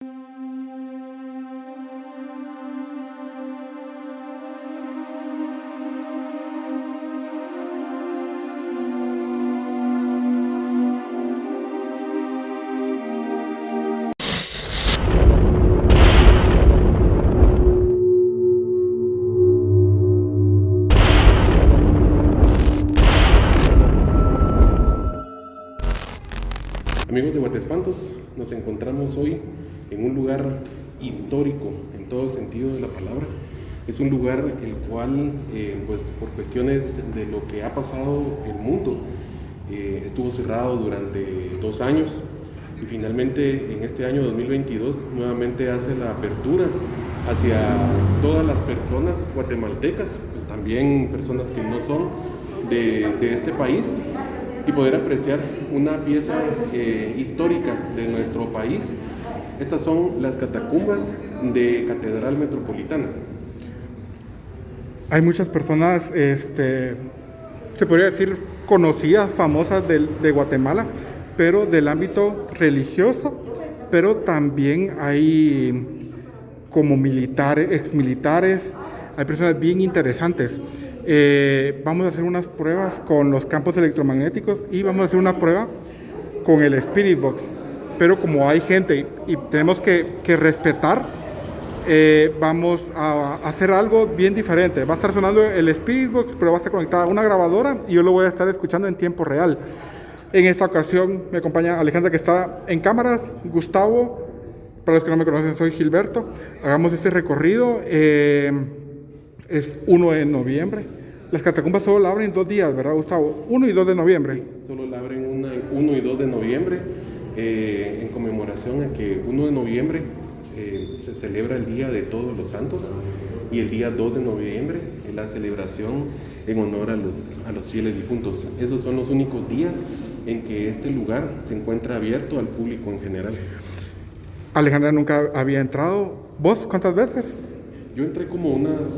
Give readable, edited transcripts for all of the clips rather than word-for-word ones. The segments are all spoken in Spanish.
Amigos de Guatespantos, nos encontramos hoy en un lugar histórico en todo el sentido de la palabra. Es un lugar el cual, pues por cuestiones de lo que ha pasado el mundo, estuvo cerrado durante 2 años y finalmente en este año 2022 nuevamente hace la apertura hacia todas las personas guatemaltecas, pues también personas que no son de este país, y poder apreciar una pieza histórica de nuestro país. Estas son las catacumbas de Catedral Metropolitana. Hay muchas personas, se podría decir, conocidas, famosas de Guatemala, pero del ámbito religioso, pero también hay como militares, exmilitares, hay personas bien interesantes. Vamos a hacer unas pruebas con los campos electromagnéticos y vamos a hacer una prueba con el Spirit Box, pero como hay gente y tenemos que respetar, vamos a hacer algo bien diferente. Va a estar sonando el Spirit Box, pero va a estar conectada a una grabadora y yo lo voy a estar escuchando en tiempo real. En esta ocasión me acompaña Alejandra, que está en cámaras, Gustavo, para los que no me conocen soy Gilberto. Hagamos este recorrido, es 1 de noviembre. Las catacumbas solo la abren 2 días, ¿verdad, Gustavo? 1 y 2 de noviembre. Sí, solo la abren 1 y 2 de noviembre, en conmemoración a que 1 de noviembre se celebra el Día de Todos los Santos y el día 2 de noviembre es la celebración en honor a los fieles difuntos. Esos son los únicos días en que este lugar se encuentra abierto al público en general. Alejandra nunca había entrado. ¿Vos cuántas veces? Yo entré como unas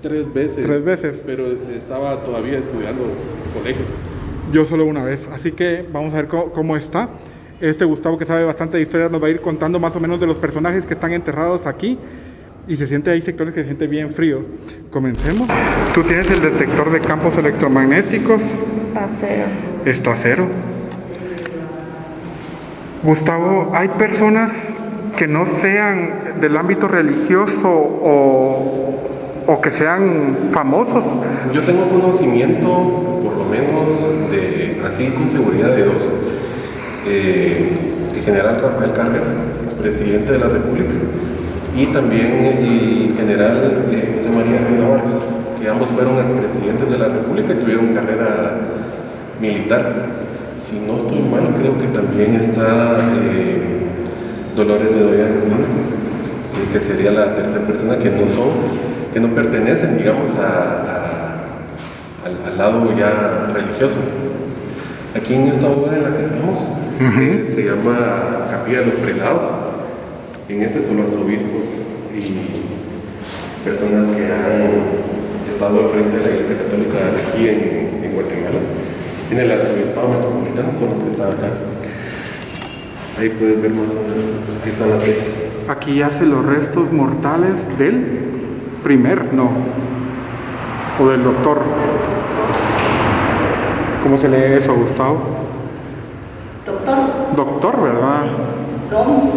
3 veces. 3 veces. Pero estaba todavía estudiando colegio. Yo solo una vez. Así que vamos a ver cómo está. Gustavo, que sabe bastante de historia, nos va a ir contando más o menos de los personajes que están enterrados aquí. Y hay sectores que se siente bien frío. Comencemos. Tú tienes el detector de campos electromagnéticos. Está a 0. Está a 0. Gustavo, ¿hay personas que no sean del ámbito religioso o que sean famosos? Yo tengo conocimiento, por lo menos, así con seguridad, de 2. El general Rafael Carrera, expresidente de la República, y también el general José María Reina Barrios, que ambos fueron expresidentes de la República y tuvieron carrera militar. Si no estoy mal, creo que también está Dolores Bedoya Molina, que sería la tercera persona que no pertenecen, digamos, al lado ya religioso. Aquí en esta obra en la que estamos, se llama Capilla de los Prelados. En este son los obispos y personas que han estado al frente de la Iglesia Católica aquí en Guatemala. En el Arzobispado Metropolitano son los que están acá. Ahí puedes ver más o menos, aquí están las fechas. Aquí yace los restos mortales del primer, no, o del doctor. ¿Cómo se lee eso, Gustavo? Doctor. Doctor, ¿verdad? Don.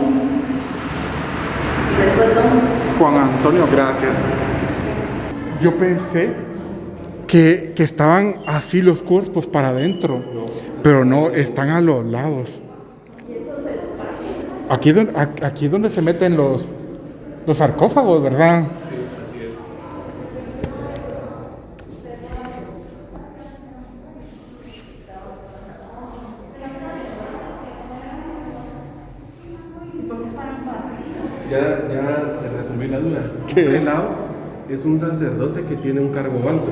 Y después Don. Juan Antonio, gracias. Yo pensé que estaban así los cuerpos para adentro, pero no, están a los lados. Aquí es donde se meten los sarcófagos, ¿verdad? Ya resolví la duda. ¿Qué? Un prelado es un sacerdote que tiene un cargo alto.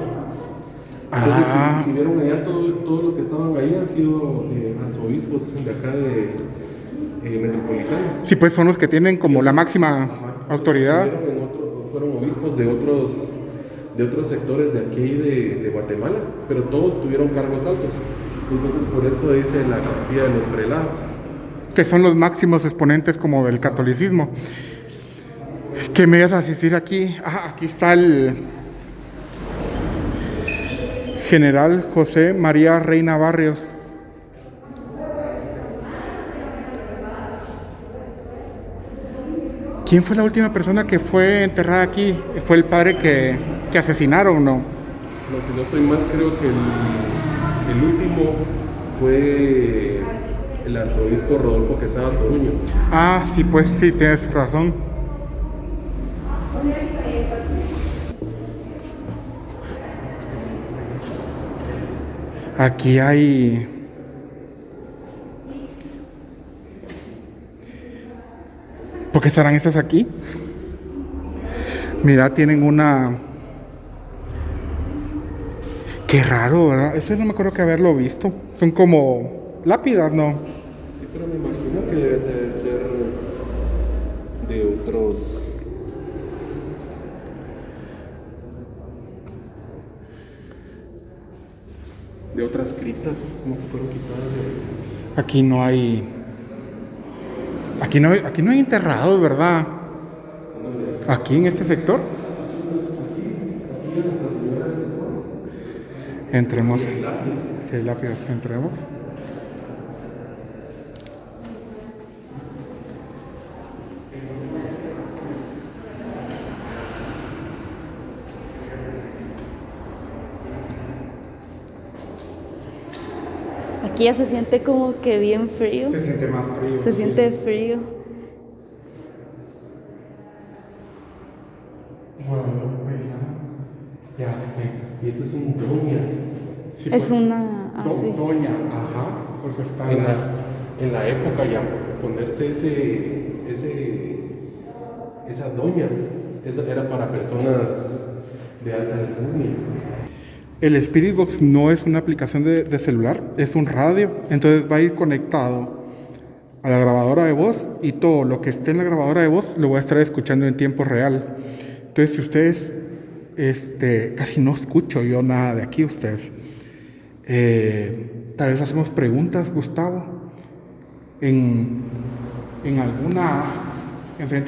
Entonces, si vieron allá, todos los que estaban ahí han sido arzobispos de acá de metropolitanos. Sí, pues son los que tienen como la máxima autoridad. Fueron obispos de otros sectores de aquí de Guatemala, pero todos tuvieron cargos altos. Entonces, por eso dice la capilla de los prelados. que son los máximos exponentes como del catolicismo. ¿Qué me vas a asistir aquí? Aquí está el general José María Reina Barrios. ¿Quién fue la última persona que fue enterrada aquí? ¿Fue el padre que asesinaron, no? No, si no estoy mal, creo que el último fue el arzobispo Rodolfo Quesada Toruño. Sí, pues sí, tienes razón. Aquí hay... ¿Por qué estarán estas aquí? Mira, tienen una... Qué raro, ¿verdad? Eso no me acuerdo que haberlo visto. Son como lápidas, ¿no? Sí, pero me imagino que debe de ser de otros... de otras criptas, como que fueron quitadas de... Aquí no hay... Aquí no hay enterrados, ¿verdad? Aquí en este sector. Entremos. Si hay lápidas, entremos. Aquí ya se siente como que bien frío. Se siente más frío. Se sí. siente frío. Guadalupe, ¿no? Ya sé. Y este es un doña. Sí, Es pues, una... sí. Doña, ajá. Pues está En la época ya ponerse esa doña era para personas de alta alcurnia. El Spirit Box no es una aplicación de celular, es un radio, entonces va a ir conectado a la grabadora de voz y todo lo que esté en la grabadora de voz lo voy a estar escuchando en tiempo real. Entonces, si ustedes, casi no escucho yo nada de aquí, ustedes, tal vez hacemos preguntas, Gustavo, enfrente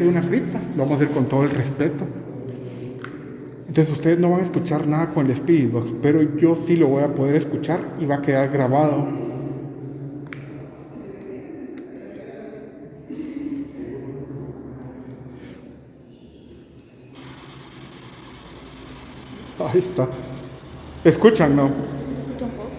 de una cripta, lo vamos a hacer con todo el respeto. Entonces ustedes no van a escuchar nada con el Spirit Box, pero yo sí lo voy a poder escuchar y va a quedar grabado. Ahí está. ¿Escuchan, no? Sí, se escucha un poco.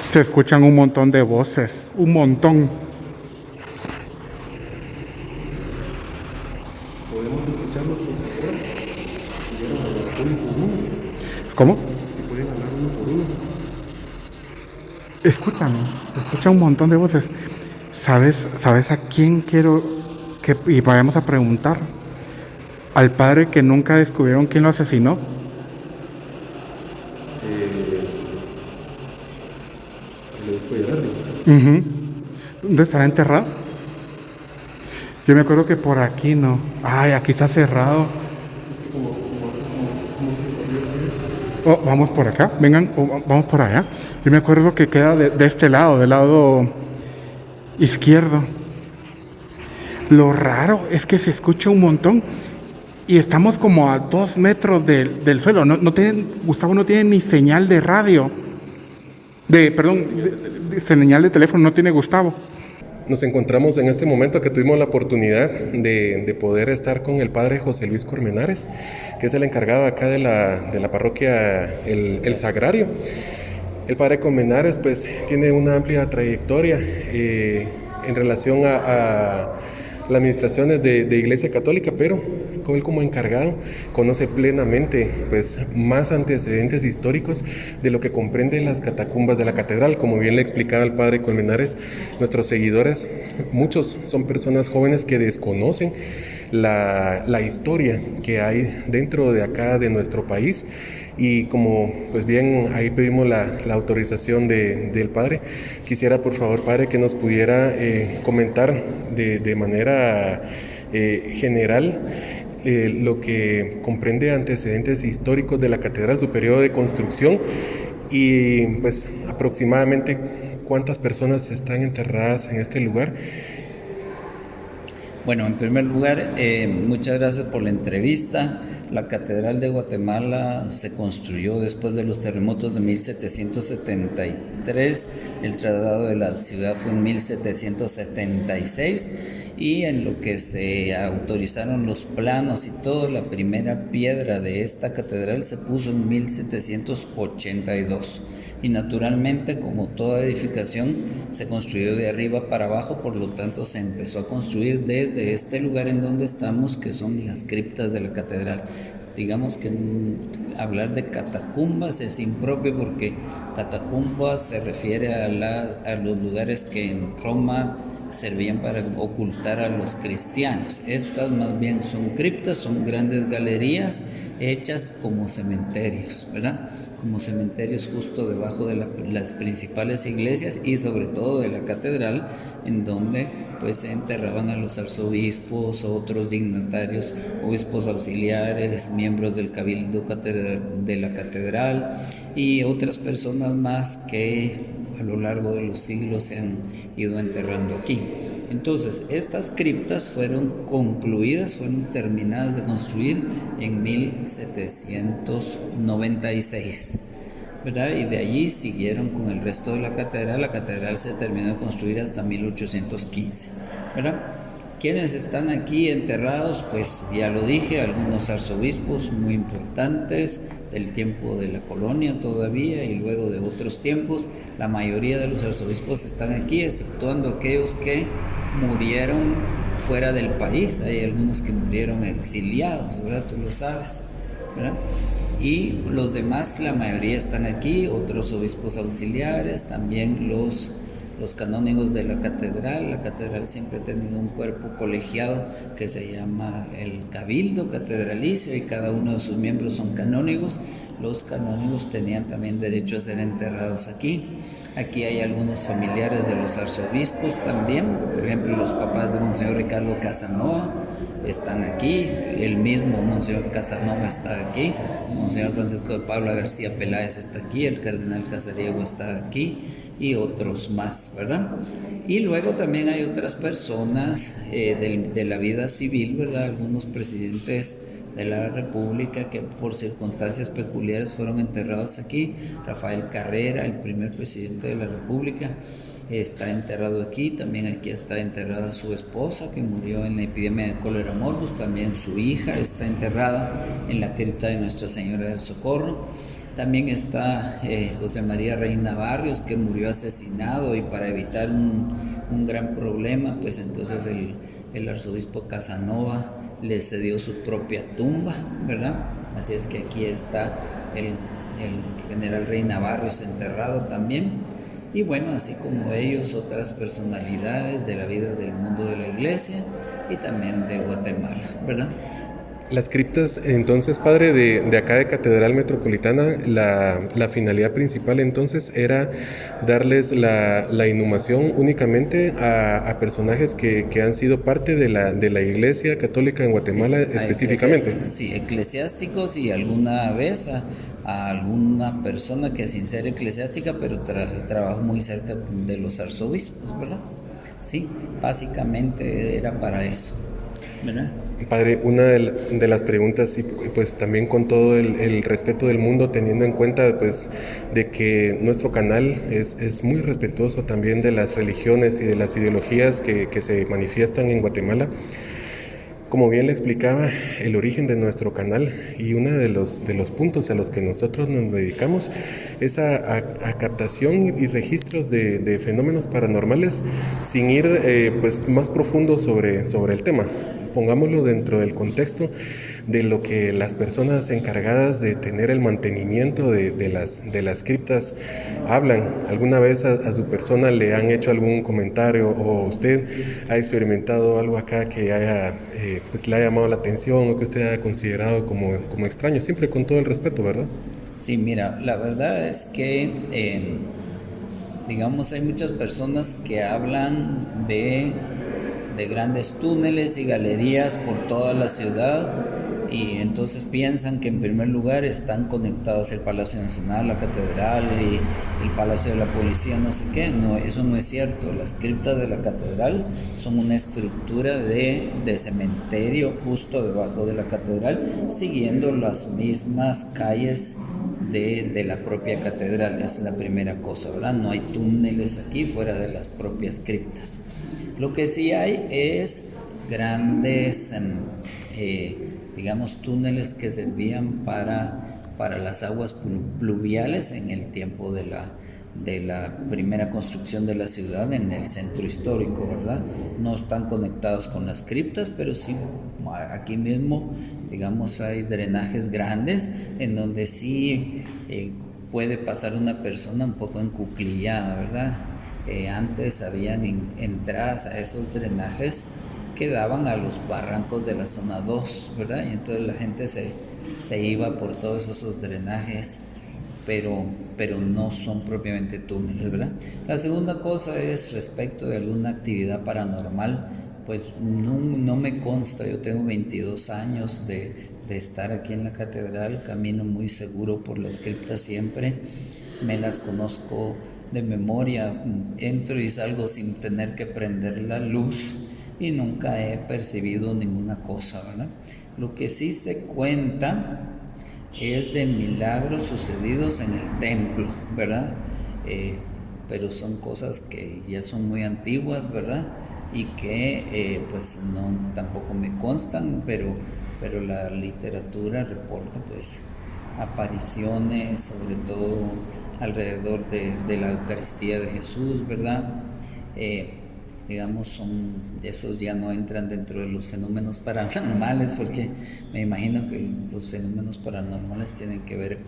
Se escuchan un montón de voces, un montón. ¿Podemos escucharlos, por favor? Si pudieran hablar uno por uno. ¿Cómo? Si pueden hablar uno por uno. Se escucha un montón de voces. ¿Sabes a quién quiero que y vayamos a preguntar? Al padre que nunca descubrieron quién lo asesinó. Uh-huh. ¿Dónde estará enterrado? Yo me acuerdo que por aquí no. Ay, aquí está cerrado. Oh, vamos por acá, vengan, vamos por allá. Yo me acuerdo que queda de este lado, del lado izquierdo. Lo raro es que se escucha un montón y estamos como a 2 metros del suelo. Gustavo no tiene ni señal de radio. Señal de teléfono no tiene Gustavo. Nos encontramos en este momento que tuvimos la oportunidad de poder estar con el padre José Luis Colmenares, que es el encargado acá de la parroquia El Sagrario. El padre Colmenares pues tiene una amplia trayectoria en relación a las administraciones de Iglesia Católica, pero él como encargado conoce plenamente pues, más antecedentes históricos de lo que comprende las catacumbas de la catedral. Como bien le explicaba el padre Colmenares, nuestros seguidores, muchos son personas jóvenes que desconocen la historia que hay dentro de acá de nuestro país. Y como pues bien ahí pedimos la autorización del padre, quisiera por favor, padre, que nos pudiera comentar de manera general lo que comprende antecedentes históricos de la catedral, su periodo de construcción y pues aproximadamente cuántas personas están enterradas en este lugar. Bueno, en primer lugar, muchas gracias por la entrevista. La Catedral de Guatemala se construyó después de los terremotos de 1773, el tratado de la ciudad fue en 1776 y en lo que se autorizaron los planos y todo, la primera piedra de esta catedral se puso en 1782. Y naturalmente, como toda edificación, se construyó de arriba para abajo, por lo tanto se empezó a construir desde este lugar en donde estamos, que son las criptas de la catedral. Digamos que hablar de catacumbas es impropio porque catacumbas se refiere a los lugares que en Roma servían para ocultar a los cristianos. Estas más bien son criptas, son grandes galerías hechas como cementerios, ¿verdad? Como cementerios justo debajo de las principales iglesias y sobre todo de la catedral, en donde pues se enterraban a los arzobispos, otros dignatarios, obispos auxiliares, miembros del cabildo de la catedral y otras personas más que a lo largo de los siglos se han ido enterrando aquí. Entonces, estas criptas fueron concluidas, fueron terminadas de construir en 1796, ¿verdad? Y de allí siguieron con el resto de la catedral. La catedral se terminó de construir hasta 1815, ¿verdad? ¿Quiénes están aquí enterrados? Pues ya lo dije, algunos arzobispos muy importantes del tiempo de la colonia todavía y luego de otros tiempos. La mayoría de los arzobispos están aquí, exceptuando aquellos que murieron fuera del país. Hay algunos que murieron exiliados, ¿verdad? Tú lo sabes, ¿verdad? Y los demás, la mayoría están aquí, otros obispos auxiliares, también los canónigos de la catedral. La catedral siempre ha tenido un cuerpo colegiado que se llama el cabildo catedralicio y cada uno de sus miembros son canónigos. Los canónigos tenían también derecho a ser enterrados aquí. Aquí hay algunos familiares de los arzobispos también, por ejemplo los papás de Monseñor Ricardo Casanova están aquí, el mismo Monseñor Casanova está aquí, Monseñor Francisco de Paula García Peláez está aquí, el Cardenal Casariego está aquí y otros más, ¿verdad? Y luego también hay otras personas de la vida civil, ¿verdad? Algunos presidentes de la República que por circunstancias peculiares fueron enterrados aquí. Rafael Carrera, el primer presidente de la República, está enterrado aquí. También aquí está enterrada su esposa que murió en la epidemia de cólera morbus. También su hija está enterrada en la cripta de Nuestra Señora del Socorro. También está José María Reina Barrios, que murió asesinado, y para evitar un gran problema, pues entonces el arzobispo Casanova le cedió su propia tumba, ¿verdad? Así es que aquí está el general Reina Barrios enterrado también. Y bueno, así como ellos, otras personalidades de la vida del mundo de la iglesia y también de Guatemala, ¿verdad? Las criptas, entonces, padre, de acá de Catedral Metropolitana, la finalidad principal entonces era darles la inhumación únicamente a personajes que han sido parte de la Iglesia Católica en Guatemala específicamente. Sí, eclesiásticos y alguna vez a alguna persona que sin ser eclesiástica, pero trabajó muy cerca de los arzobispos, ¿verdad? Sí, básicamente era para eso, ¿verdad? Padre, una de las preguntas, y pues también con todo el respeto del mundo, teniendo en cuenta pues de que nuestro canal es muy respetuoso también de las religiones y de las ideologías que se manifiestan en Guatemala. Como bien le explicaba, el origen de nuestro canal y uno de los puntos a los que nosotros nos dedicamos es a captación y registros de fenómenos paranormales sin ir pues más profundo sobre el tema. Pongámoslo dentro del contexto de lo que las personas encargadas de tener el mantenimiento de las criptas hablan. ¿Alguna vez a su persona le han hecho algún comentario o usted ha experimentado algo acá que haya pues le ha llamado la atención o que usted haya considerado como extraño? Siempre con todo el respeto, ¿verdad? Sí, mira, la verdad es que, digamos, hay muchas personas que hablan de grandes túneles y galerías por toda la ciudad, y entonces piensan que en primer lugar están conectados el Palacio Nacional, la Catedral y el Palacio de la Policía, no sé qué. No, eso no es cierto. Las criptas de la Catedral son una estructura de cementerio justo debajo de la Catedral, siguiendo las mismas calles de la propia catedral. Esa es la primera cosa, ¿verdad? No hay túneles aquí fuera de las propias criptas. Lo que sí hay es grandes, digamos, túneles que servían para las aguas pluviales en el tiempo de la primera construcción de la ciudad en el centro histórico, ¿verdad? No están conectados con las criptas, pero sí aquí mismo, digamos, hay drenajes grandes en donde sí puede pasar una persona un poco encuclillada, ¿verdad? Antes habían entradas a esos drenajes que daban a los barrancos de la zona 2, ¿verdad? Y entonces la gente se iba por todos esos drenajes, pero no son propiamente túneles, ¿verdad? La segunda cosa es respecto de alguna actividad paranormal. Pues no me consta. Yo tengo 22 años de estar aquí en la catedral, camino muy seguro por las criptas siempre, me las conozco de memoria, entro y salgo sin tener que prender la luz y nunca he percibido ninguna cosa, ¿verdad? Lo que sí se cuenta es de milagros sucedidos en el templo, ¿verdad? Pero son cosas que ya son muy antiguas, ¿verdad? Y que pues no, tampoco me constan, pero la literatura reporta pues apariciones, sobre todo alrededor de la Eucaristía de Jesús, ¿verdad? Digamos, esos ya no entran dentro de los fenómenos paranormales, porque me imagino que los fenómenos paranormales tienen que ver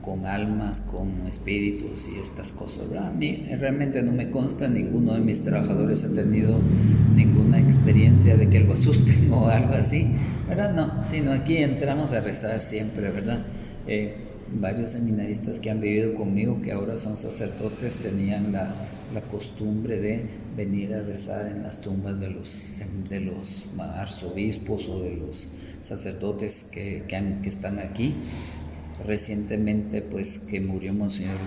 con almas, con espíritus y estas cosas, ¿verdad? A mí realmente no me consta, ninguno de mis trabajadores ha tenido ninguna experiencia de que lo asusten o algo así, ¿verdad? No, sino aquí entramos a rezar siempre, ¿verdad? Varios seminaristas que han vivido conmigo, que ahora son sacerdotes, tenían la costumbre de venir a rezar en las tumbas de los arzobispos o de los sacerdotes que están aquí. Recientemente, pues, que murió Monseñor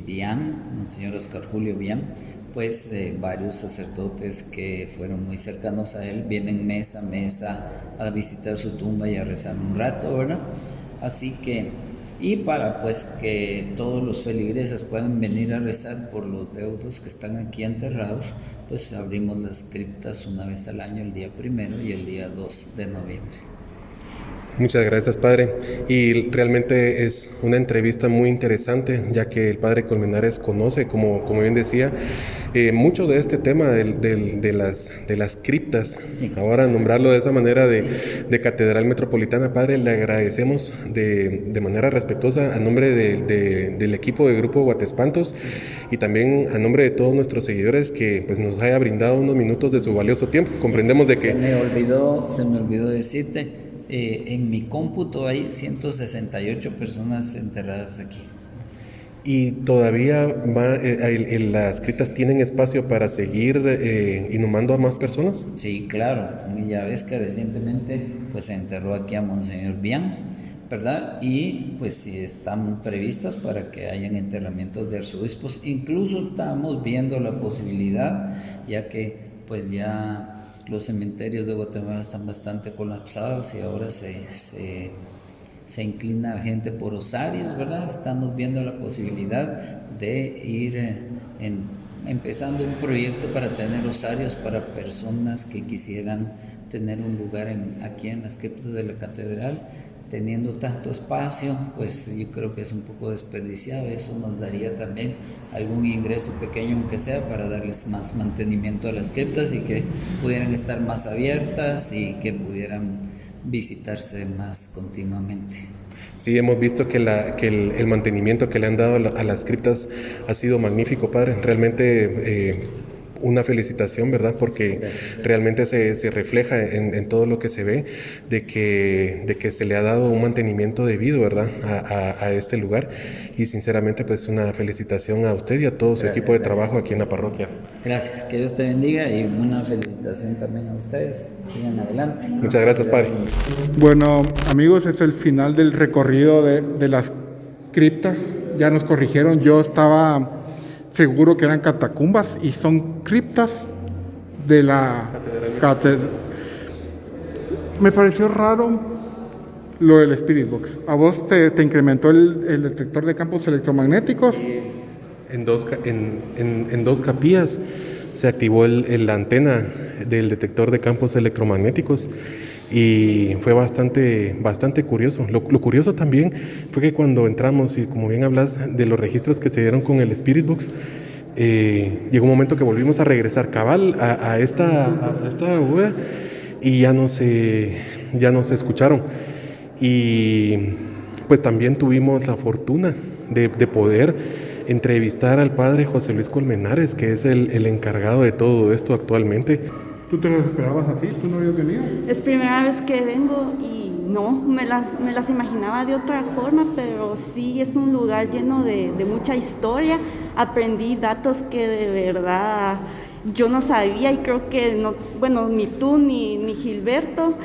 Bian, Monseñor Oscar Julio Bian, pues varios sacerdotes que fueron muy cercanos a él vienen mes a mes a visitar su tumba y a rezar un rato, ¿verdad? Así que, y para pues que todos los feligreses puedan venir a rezar por los deudos que están aquí enterrados, pues abrimos las criptas una vez al año, el día 1 y el día 2 de noviembre. Muchas gracias, Padre. Y realmente es una entrevista muy interesante, ya que el Padre Colmenares conoce, como bien decía, mucho de este tema de las criptas. Sí. Ahora nombrarlo de esa manera de Catedral Metropolitana. Padre, le agradecemos de manera respetuosa a nombre del equipo de Grupo Guatespantos y también a nombre de todos nuestros seguidores que pues nos haya brindado unos minutos de su valioso tiempo. Comprendemos de que... Se me olvidó decirte. En mi cómputo hay 168 personas enterradas aquí. ¿Y todavía las criptas tienen espacio para seguir inhumando a más personas? Sí, claro. Ya ves que recientemente pues, se enterró aquí a Monseñor Bian, ¿verdad? Y pues sí están previstas para que hayan enterramientos de arzobispos. Incluso estamos viendo la posibilidad, ya que pues ya... los cementerios de Guatemala están bastante colapsados y ahora se inclina la gente por osarios, ¿verdad? Estamos viendo la posibilidad de ir empezando un proyecto para tener osarios para personas que quisieran tener un lugar aquí en las criptas de la catedral. Teniendo tanto espacio, pues yo creo que es un poco desperdiciado. Eso nos daría también algún ingreso pequeño, aunque sea, para darles más mantenimiento a las criptas y que pudieran estar más abiertas y que pudieran visitarse más continuamente. Sí, hemos visto que el mantenimiento que le han dado a las criptas ha sido magnífico, padre. Realmente una felicitación, ¿verdad? Porque realmente se refleja en todo lo que se ve de que se le ha dado un mantenimiento debido, ¿verdad? A este lugar. Y sinceramente, pues una felicitación a usted y a todo su equipo de trabajo aquí en la parroquia. Gracias, que Dios te bendiga y una felicitación también a ustedes. Sigan adelante. Muchas gracias, padre. Bueno, amigos, es el final del recorrido de las criptas. Ya nos corrigieron, yo estaba seguro que eran catacumbas y son criptas de la catedral. Me pareció raro lo del Spirit Box. ¿A vos te incrementó el detector de campos electromagnéticos? En dos capillas se activó la antena del detector de campos electromagnéticos y fue bastante curioso. Lo curioso también fue que cuando entramos, y como bien hablas de los registros que se dieron con el Spirit Box, llegó un momento que volvimos a regresar cabal a esta bóveda y ya no se escucharon. Y pues también tuvimos la fortuna de poder entrevistar al padre José Luis Colmenares, que es el encargado de todo esto actualmente. ¿Tú te las esperabas así? ¿Tú no habías venido? Es primera vez que vengo y no, me las imaginaba de otra forma, pero sí es un lugar lleno de mucha historia. Aprendí datos que de verdad yo no sabía y creo que no, bueno, ni tú ni Gilberto.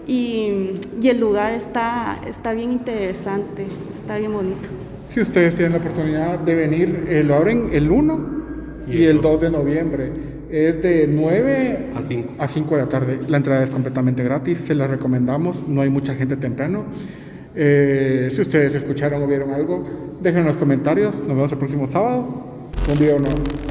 Y el lugar está bien interesante, está bien bonito. Si ustedes tienen la oportunidad de venir, lo abren el 1 y el 2 de noviembre. Es de 9 a 5 de la tarde. La entrada es completamente gratis, se la recomendamos, no hay mucha gente temprano. Si ustedes escucharon o vieron algo, dejen en los comentarios. Nos vemos el próximo sábado con un video nuevo.